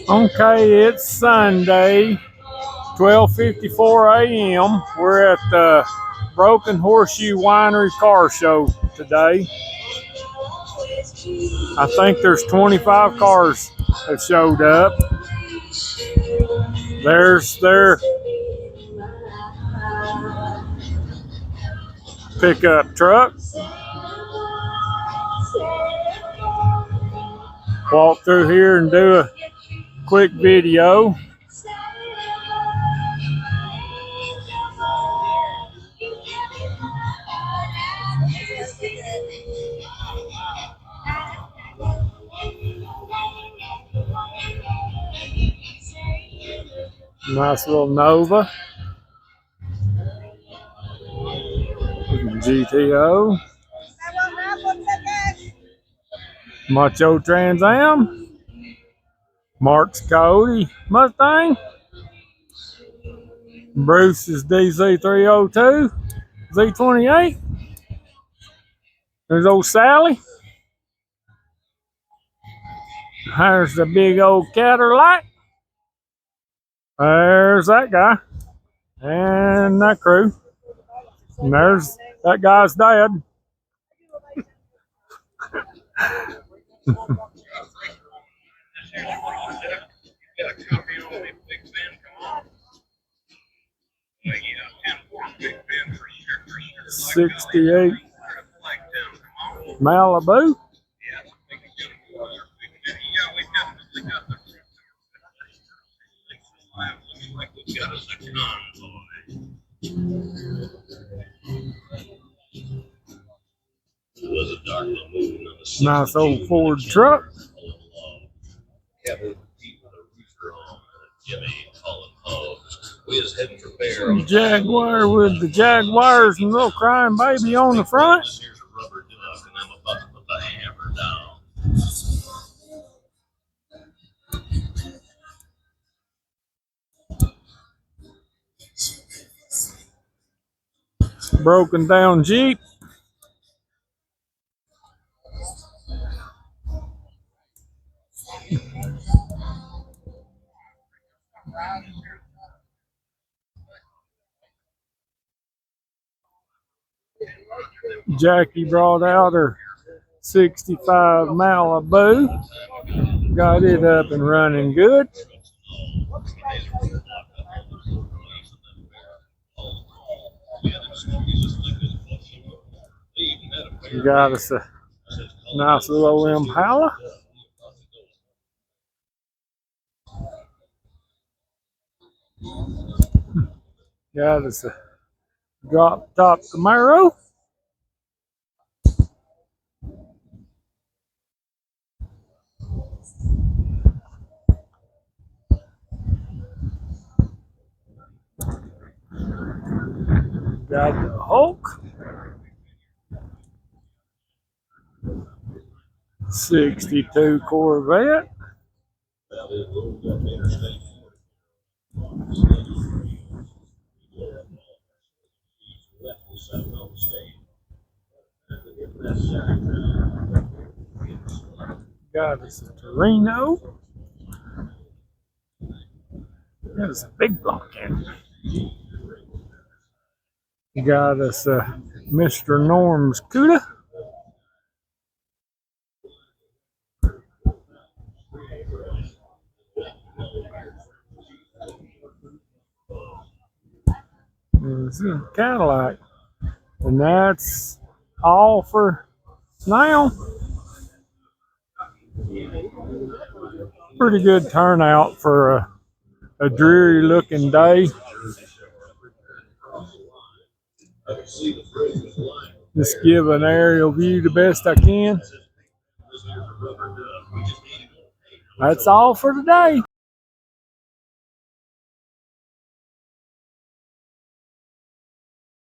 Okay, it's Sunday, 12:54 a.m. We're at the Broken Horseshow Winery car show today. I think there's 25 cars that showed up. There's their pickup truck. Walk through here and do a quick video. Nice little Nova. GTO. Macho Trans Am. Mark's Coyote Mustang. Bruce's DC302. Z28. There's old Sally. There's the big old Cadillac. There's that guy. And that crew. And there's that guy's dad. '68 Malibu. Nice old Ford truck. Jaguar with the Jaguars and little crying baby on the front. Broken down Jeep. Jackie brought out her '65 Malibu. Got it up and running good. Got us a nice little Impala. Got us a drop top Camaro. Got the Hulk. '62 Corvette. Got us a Torino. Got us a big block in. Got us a Mr. Norm's Cuda. It's a Cadillac. And that's all for now. Pretty good turnout for a dreary looking day. Just give an aerial view the best I can. That's all for today.